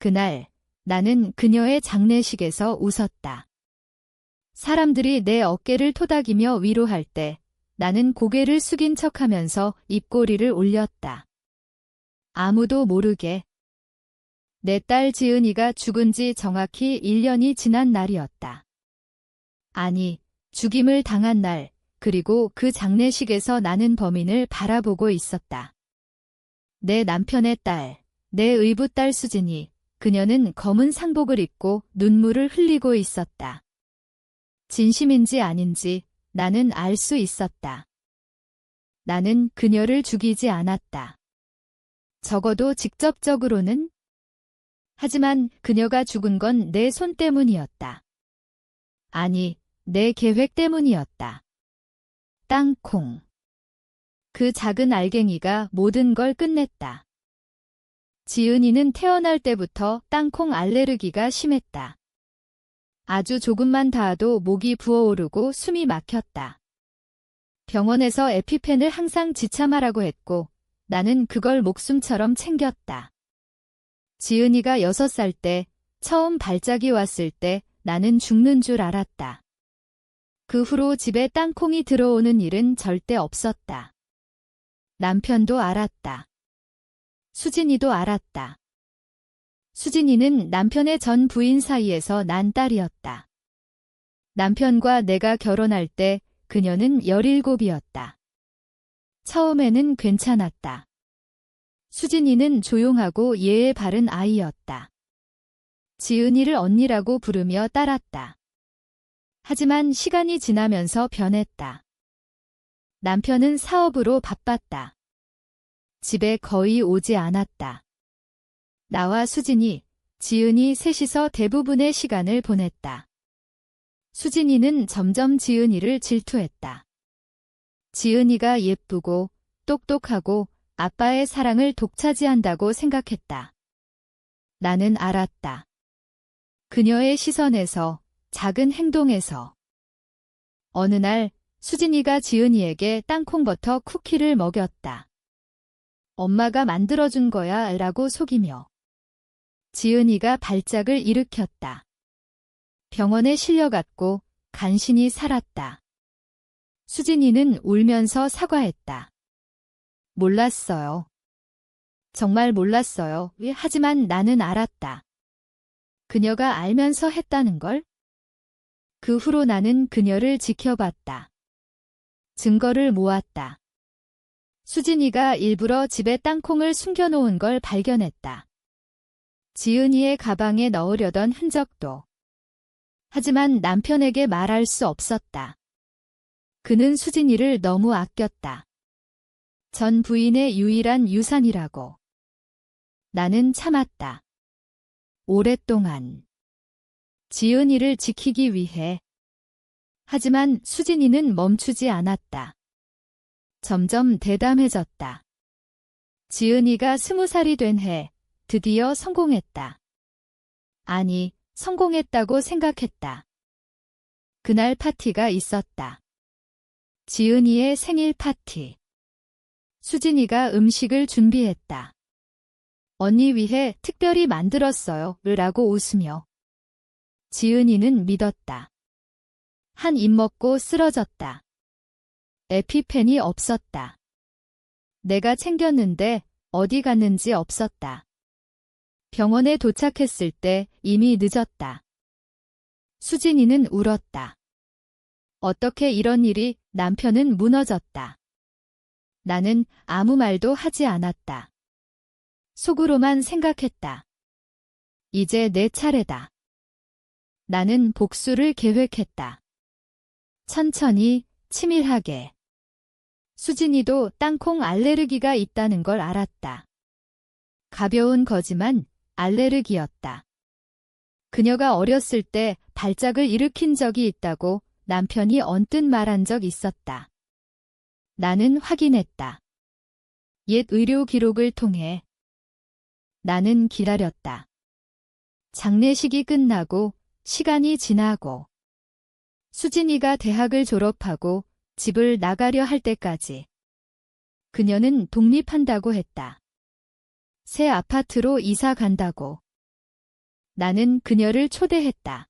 그날 나는 그녀의 장례식에서 웃었다. 사람들이 내 어깨를 토닥이며 위로할 때 나는 고개를 숙인 척하면서 입꼬리를 올렸다. 아무도 모르게. 내 딸 지은이가 죽은 지 정확히 1년이 지난 날이었다. 아니, 죽임을 당한 날, 그리고 그 장례식에서 나는 범인을 바라보고 있었다. 내 남편의 딸, 내 의붓딸 수진이, 그녀는 검은 상복을 입고 눈물을 흘리고 있었다. 진심인지 아닌지 나는 알 수 있었다. 나는 그녀를 죽이지 않았다. 적어도 직접적으로는. 하지만 그녀가 죽은 건 내 손 때문이었다. 아니, 내 계획 때문이었다. 땅콩. 그 작은 알갱이가 모든 걸 끝냈다. 지은이는 태어날 때부터 땅콩 알레르기가 심했다. 아주 조금만 닿아도 목이 부어오르고 숨이 막혔다. 병원에서 에피펜을 항상 지참하라고 했고 나는 그걸 목숨처럼 챙겼다. 지은이가 6살 때 처음 발작이 왔을 때 나는 죽는 줄 알았다. 그 후로 집에 땅콩이 들어오는 일은 절대 없었다. 남편도 알았다. 수진이도 알았다. 수진이는 남편의 전 부인 사이에서 난 딸이었다. 남편과 내가 결혼할 때 그녀는 17이었다. 처음에는 괜찮았다. 수진이는 조용하고 예의 바른 아이였다. 지은이를 언니라고 부르며 따랐다. 하지만 시간이 지나면서 변했다. 남편은 사업으로 바빴다. 집에 거의 오지 않았다. 나와 수진이, 지은이 셋이서 대부분의 시간을 보냈다. 수진이는 점점 지은이를 질투했다. 지은이가 예쁘고 똑똑하고 아빠의 사랑을 독차지한다고 생각했다. 나는 알았다. 그녀의 시선에서, 작은 행동에서. 어느 날 수진이가 지은이에게 땅콩버터 쿠키를 먹였다. 엄마가 만들어준 거야 라고 속이며. 지은이가 발작을 일으켰다. 병원에 실려갔고 간신히 살았다. 수진이는 울면서 사과했다. 몰랐어요. 정말 몰랐어요. 하지만 나는 알았다. 그녀가 알면서 했다는 걸? 그 후로 나는 그녀를 지켜봤다. 증거를 모았다. 수진이가 일부러 집에 땅콩을 숨겨놓은 걸 발견했다. 지은이의 가방에 넣으려던 흔적도. 하지만 남편에게 말할 수 없었다. 그는 수진이를 너무 아꼈다. 전 부인의 유일한 유산이라고. 나는 참았다. 오랫동안. 지은이를 지키기 위해. 하지만 수진이는 멈추지 않았다. 점점 대담해졌다. 지은이가 20살이 된 해, 드디어 성공했다. 아니, 성공했다고 생각했다. 그날 파티가 있었다. 지은이의 생일 파티. 수진이가 음식을 준비했다. 언니 위해 특별히 만들었어요. 라고 웃으며. 지은이는 믿었다. 한 입 먹고 쓰러졌다. 에피펜이 없었다. 내가 챙겼는데 어디 갔는지 없었다. 병원에 도착했을 때 이미 늦었다. 수진이는 울었다. 어떻게 이런 일이. 남편은 무너졌다. 나는 아무 말도 하지 않았다. 속으로만 생각했다. 이제 내 차례다. 나는 복수를 계획했다. 천천히, 치밀하게. 수진이도 땅콩 알레르기가 있다는 걸 알았다. 가벼운 거지만 알레르기였다. 그녀가 어렸을 때 발작을 일으킨 적이 있다고 남편이 언뜻 말한 적 있었다. 나는 확인했다. 옛 의료 기록을 통해. 나는 기다렸다. 장례식이 끝나고 시간이 지나고 수진이가 대학을 졸업하고 집을 나가려 할 때까지. 그녀는 독립한다고 했다. 새 아파트로 이사 간다고. 나는 그녀를 초대했다.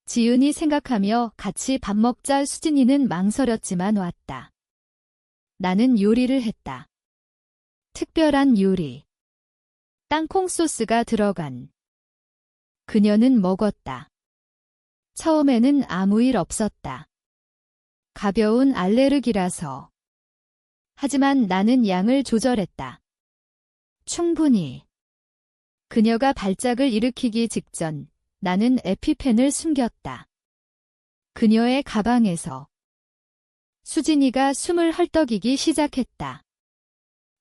지은이 생각하며 같이 밥 먹자. 수진이는 망설였지만 왔다. 나는 요리를 했다. 특별한 요리. 땅콩 소스가 들어간. 그녀는 먹었다. 처음에는 아무 일 없었다. 가벼운 알레르기라서. 하지만 나는 양을 조절했다. 충분히. 그녀가 발작을 일으키기 직전 나는 에피펜을 숨겼다. 그녀의 가방에서. 수진이가 숨을 헐떡이기 시작했다.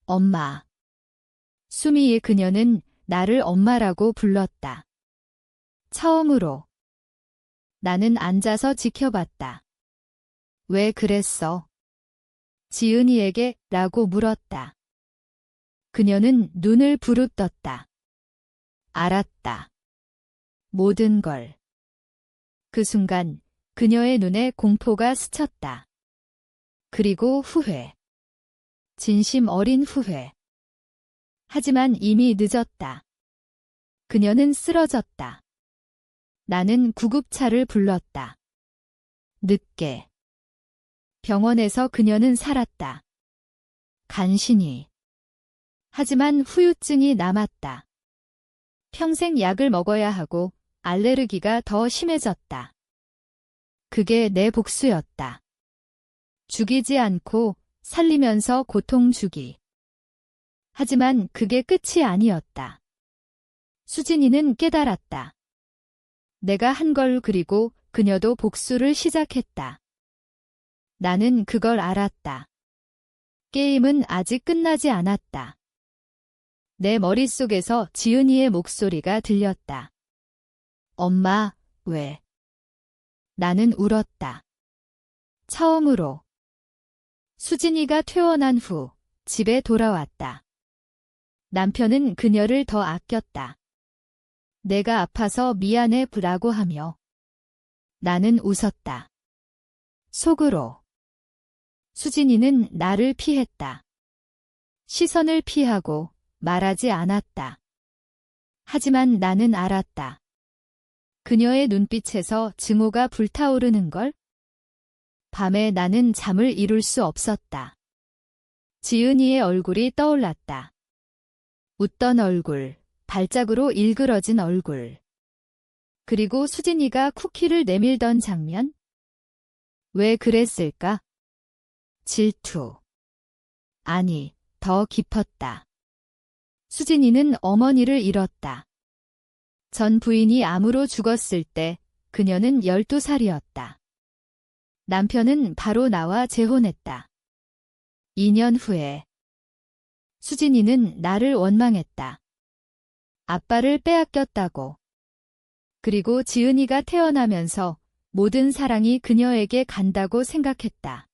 엄마. 수미의 그녀는 나를 엄마라고 불렀다. 처음으로. 나는 앉아서 지켜봤다. 왜 그랬어? 지은이에게 라고 물었다. 그녀는 눈을 부릅떴다. 알았다. 모든 걸. 그 순간 그녀의 눈에 공포가 스쳤다. 그리고 후회. 진심 어린 후회. 하지만 이미 늦었다. 그녀는 쓰러졌다. 나는 구급차를 불렀다. 늦게. 병원에서 그녀는 살았다. 간신히. 하지만 후유증이 남았다. 평생 약을 먹어야 하고 알레르기가 더 심해졌다. 그게 내 복수였다. 죽이지 않고 살리면서 고통 주기. 하지만 그게 끝이 아니었다. 수진이는 깨달았다. 내가 한 걸 그리고 그녀도 복수를 시작했다. 나는 그걸 알았다. 게임은 아직 끝나지 않았다. 내 머릿속에서 지은이의 목소리가 들렸다. 엄마, 왜? 나는 울었다. 처음으로. 수진이가 퇴원한 후 집에 돌아왔다. 남편은 그녀를 더 아꼈다. 내가 아파서 미안해 라고 하며. 나는 웃었다. 속으로. 수진이는 나를 피했다. 시선을 피하고 말하지 않았다. 하지만 나는 알았다. 그녀의 눈빛에서 증오가 불타오르는 걸? 밤에 나는 잠을 이룰 수 없었다. 지은이의 얼굴이 떠올랐다. 웃던 얼굴, 발작으로 일그러진 얼굴. 그리고 수진이가 쿠키를 내밀던 장면? 왜 그랬을까? 질투. 아니, 더 깊었다. 수진이는 어머니를 잃었다. 전 부인이 암으로 죽었을 때 그녀는 12살이었다. 남편은 바로 나와 재혼했다. 2년 후에 수진이는 나를 원망했다. 아빠를 빼앗겼다고. 그리고 지은이가 태어나면서 모든 사랑이 그녀에게 간다고 생각했다.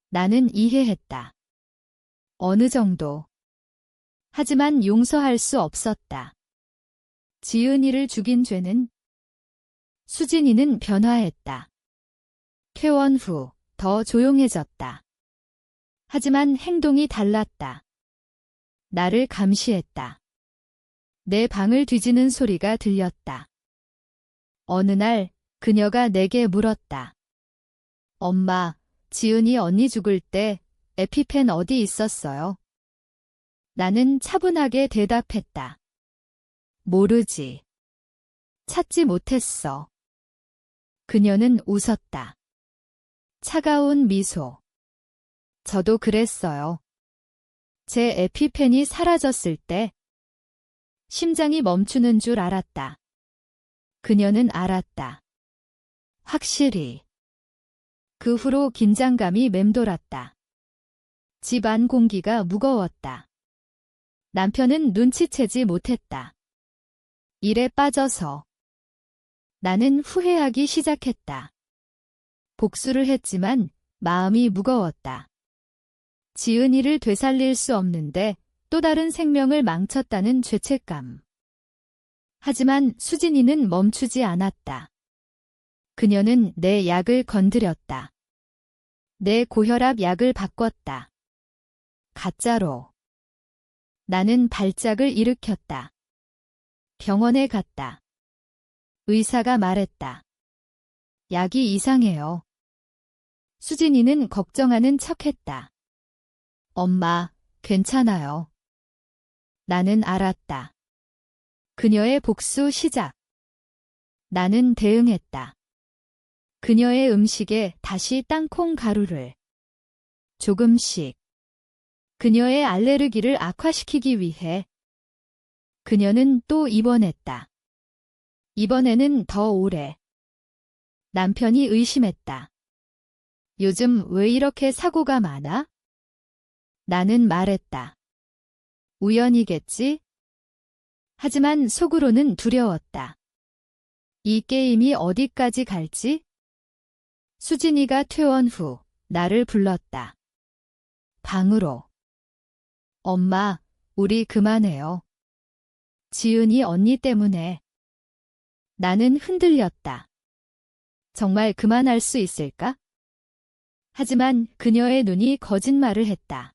나는 이해했다. 어느 정도. 하지만 용서할 수 없었다. 지은이를 죽인 죄는? 수진이는 변화했다. 퇴원 후 더 조용해졌다. 하지만 행동이 달랐다. 나를 감시했다. 내 방을 뒤지는 소리가 들렸다. 어느 날 그녀가 내게 물었다. 엄마, 지은이 언니 죽을 때 에피펜 어디 있었어요? 나는 차분하게 대답했다. 모르지. 찾지 못했어. 그녀는 웃었다. 차가운 미소. 저도 그랬어요. 제 에피펜이 사라졌을 때 심장이 멈추는 줄 알았다. 그녀는 알았다. 확실히. 그 후로 긴장감이 맴돌았다. 집안 공기가 무거웠다. 남편은 눈치채지 못했다. 일에 빠져서. 나는 후회하기 시작했다. 복수를 했지만 마음이 무거웠다. 지은이를 되살릴 수 없는데 또 다른 생명을 망쳤다는 죄책감. 하지만 수진이는 멈추지 않았다. 그녀는 내 약을 건드렸다. 내 고혈압 약을 바꿨다. 가짜로. 나는 발작을 일으켰다. 병원에 갔다. 의사가 말했다. 약이 이상해요. 수진이는 걱정하는 척했다. 엄마, 괜찮아요. 나는 알았다. 그녀의 복수 시작. 나는 대응했다. 그녀의 음식에 다시 땅콩 가루를 조금씩. 그녀의 알레르기를 악화시키기 위해 그녀는 또 입원했다. 이번에는 더 오래. 남편이 의심했다. 요즘 왜 이렇게 사고가 많아? 나는 말했다. 우연이겠지? 하지만 속으로는 두려웠다. 이 게임이 어디까지 갈지? 수진이가 퇴원 후 나를 불렀다. 방으로. 엄마, 우리 그만해요. 지은이 언니 때문에. 나는 흔들렸다. 정말 그만할 수 있을까? 하지만 그녀의 눈이 거짓말을 했다.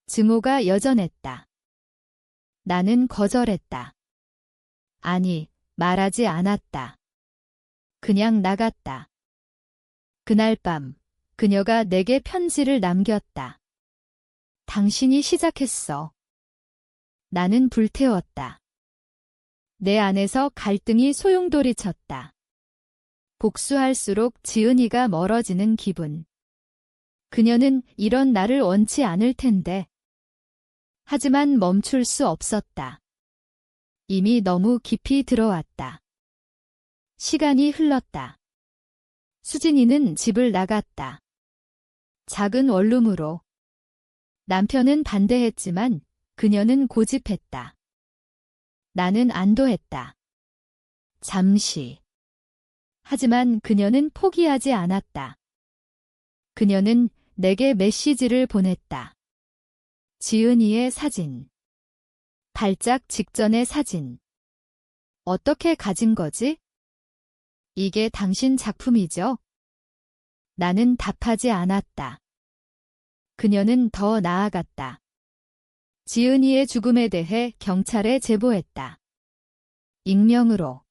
증오가 여전했다. 나는 거절했다. 아니, 말하지 않았다. 그냥 나갔다. 그날 밤, 그녀가 내게 편지를 남겼다. 당신이 시작했어. 나는 불태웠다. 내 안에서 갈등이 소용돌이쳤다. 복수할수록 지은이가 멀어지는 기분. 그녀는 이런 나를 원치 않을 텐데. 하지만 멈출 수 없었다. 이미 너무 깊이 들어왔다. 시간이 흘렀다. 수진이는 집을 나갔다. 작은 원룸으로. 남편은 반대했지만 그녀는 고집했다. 나는 안도했다. 잠시. 하지만 그녀는 포기하지 않았다. 그녀는 내게 메시지를 보냈다. 지은이의 사진. 발작 직전의 사진. 어떻게 가진 거지? 이게 당신 작품이죠? 나는 답하지 않았다. 그녀는 더 나아갔다. 지은이의 죽음에 대해 경찰에 제보했다. 익명으로.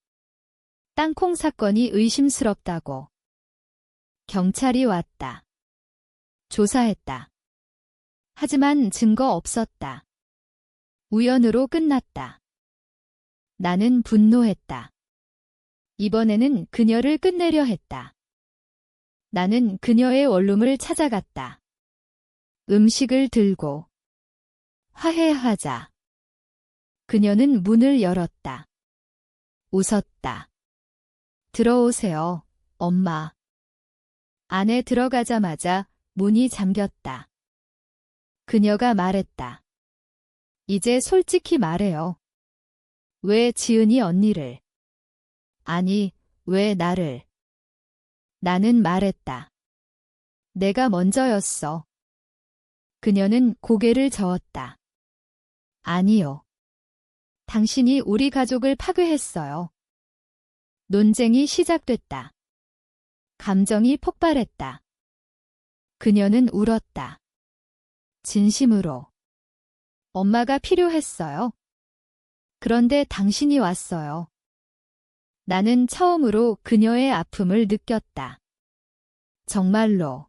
땅콩 사건이 의심스럽다고. 경찰이 왔다. 조사했다. 하지만 증거 없었다. 우연으로 끝났다. 나는 분노했다. 이번에는 그녀를 끝내려 했다. 나는 그녀의 원룸을 찾아갔다. 음식을 들고. 화해하자. 그녀는 문을 열었다. 웃었다. 들어오세요, 엄마. 안에 들어가자마자 문이 잠겼다. 그녀가 말했다. 이제 솔직히 말해요. 왜 지은이 언니를? 아니, 왜 나를? 나는 말했다. 내가 먼저였어. 그녀는 고개를 저었다. 아니요. 당신이 우리 가족을 파괴했어요. 논쟁이 시작됐다. 감정이 폭발했다. 그녀는 울었다. 진심으로. 엄마가 필요했어요. 그런데 당신이 왔어요. 나는 처음으로 그녀의 아픔을 느꼈다. 정말로.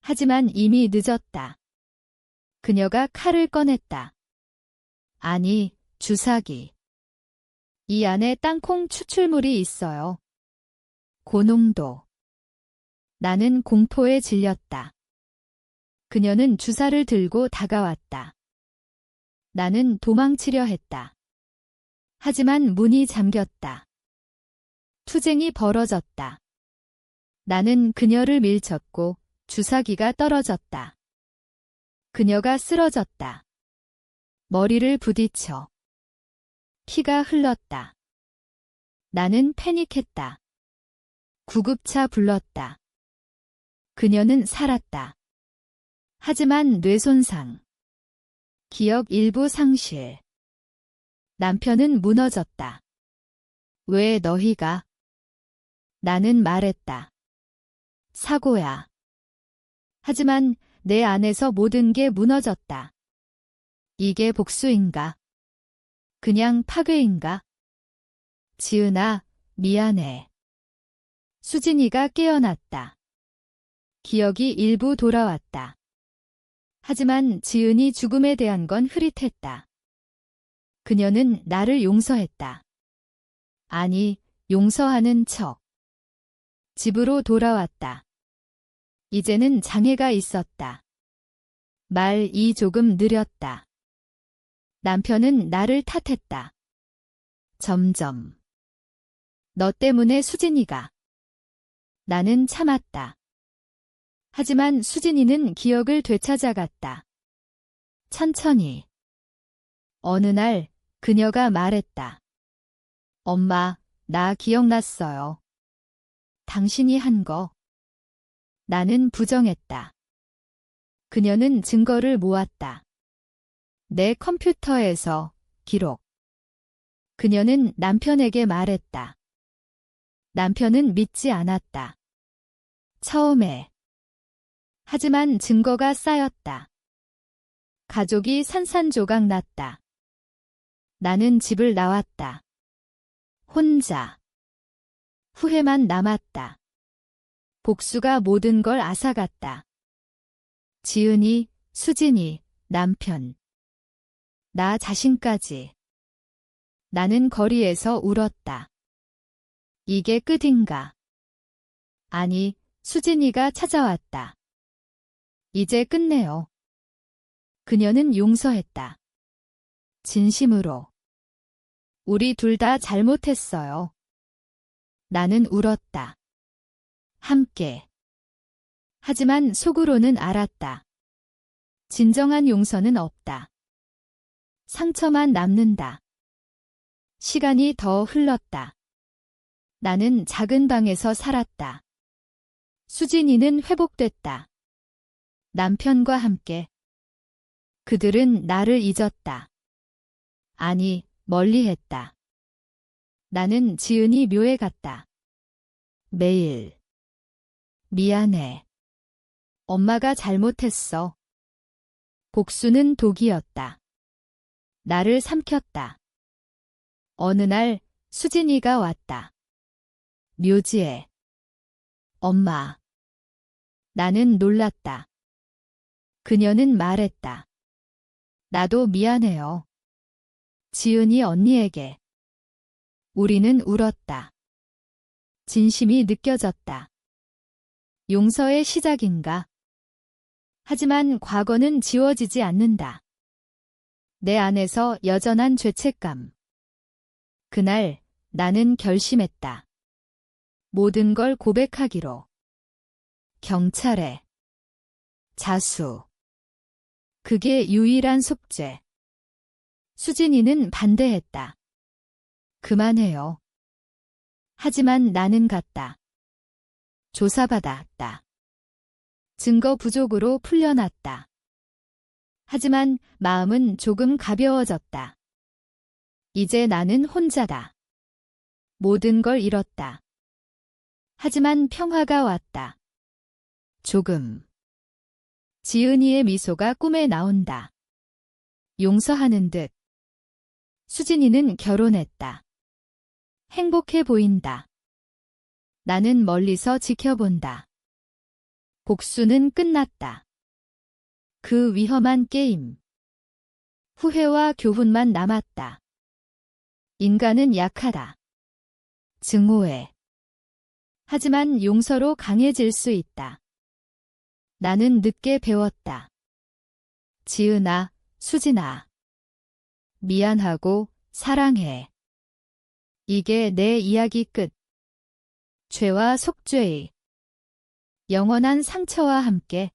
하지만 이미 늦었다. 그녀가 칼을 꺼냈다. 아니, 주사기. 이 안에 땅콩 추출물이 있어요. 고농도. 나는 공포에 질렸다. 그녀는 주사를 들고 다가왔다. 나는 도망치려 했다. 하지만 문이 잠겼다. 투쟁이 벌어졌다. 나는 그녀를 밀쳤고 주사기가 떨어졌다. 그녀가 쓰러졌다. 머리를 부딪혀. 피가 흘렀다. 나는 패닉했다. 구급차 불렀다. 그녀는 살았다. 하지만 뇌손상. 기억 일부 상실. 남편은 무너졌다. 왜 너희가? 나는 말했다. 사고야. 하지만 내 안에서 모든 게 무너졌다. 이게 복수인가? 그냥 파괴인가? 지은아, 미안해. 수진이가 깨어났다. 기억이 일부 돌아왔다. 하지만 지은이 죽음에 대한 건 흐릿했다. 그녀는 나를 용서했다. 아니, 용서하는 척. 집으로 돌아왔다. 이제는 장애가 있었다. 말이 조금 느렸다. 남편은 나를 탓했다. 점점. 너 때문에 수진이가. 나는 참았다. 하지만 수진이는 기억을 되찾아갔다. 천천히. 어느 날 그녀가 말했다. 엄마, 나 기억났어요. 당신이 한 거. 나는 부정했다. 그녀는 증거를 모았다. 내 컴퓨터에서 기록. 그녀는 남편에게 말했다. 남편은 믿지 않았다. 처음에. 하지만 증거가 쌓였다. 가족이 산산조각 났다. 나는 집을 나왔다. 혼자. 후회만 남았다. 복수가 모든 걸 앗아갔다. 지은이, 수진이, 남편. 나 자신까지. 나는 거리에서 울었다. 이게 끝인가? 아니, 수진이가 찾아왔다. 이제 끝내요. 그녀는 용서했다. 진심으로. 우리 둘 다 잘못했어요. 나는 울었다. 함께. 하지만 속으로는 알았다. 진정한 용서는 없다. 상처만 남는다. 시간이 더 흘렀다. 나는 작은 방에서 살았다. 수진이는 회복됐다. 남편과 함께. 그들은 나를 잊었다. 아니, 멀리했다. 나는 지은이 묘에 갔다. 매일. 미안해. 엄마가 잘못했어. 복수는 독이었다. 나를 삼켰다. 어느 날 수진이가 왔다. 묘지에. 엄마. 나는 놀랐다. 그녀는 말했다. 나도 미안해요. 지은이 언니에게. 우리는 울었다. 진심이 느껴졌다. 용서의 시작인가? 하지만 과거는 지워지지 않는다. 내 안에서 여전한 죄책감. 그날 나는 결심했다. 모든 걸 고백하기로. 경찰에. 자수. 그게 유일한 속죄. 수진이는 반대했다. 그만해요. 하지만 나는 갔다. 조사받았다. 증거 부족으로 풀려났다. 하지만 마음은 조금 가벼워졌다. 이제 나는 혼자다. 모든 걸 잃었다. 하지만 평화가 왔다. 조금. 지은이의 미소가 꿈에 나온다. 용서하는 듯. 수진이는 결혼했다. 행복해 보인다. 나는 멀리서 지켜본다. 복수는 끝났다. 그 위험한 게임. 후회와 교훈만 남았다. 인간은 약하다. 증오해. 하지만 용서로 강해질 수 있다. 나는 늦게 배웠다. 지은아, 수진아. 미안하고 사랑해. 이게 내 이야기 끝. 죄와 속죄의 영원한 상처와 함께